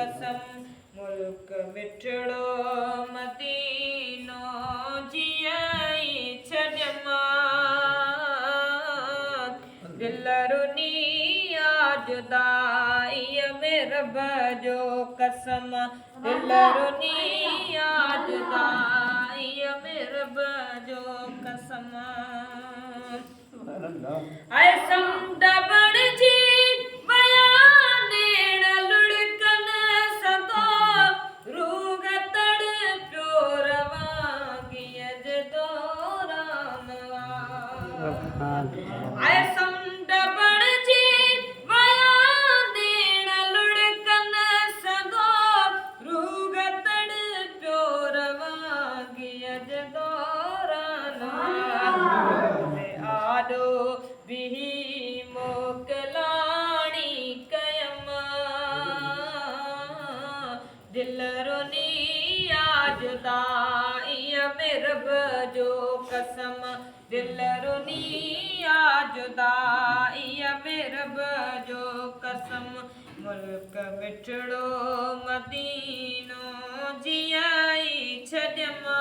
कसम मुल्क मिठड़ो मदीनो जियाई छॾमा दिल रुनी जुदाई में रब जो कसम दिल रुनी जुदाई में रब जो कसम आए समद बणजी आए समद बणजी वया नेण लुड़कन सदो रूगतड़ प्योर वागियज दौरान आडो बिही मोकलाणी कयमा दिल रुनी जुदाई में रब जो कसम दिल रुनी जुदाई में रब जो कसम मुल्क मिठड़ो मदीनो जियाई छॾमा।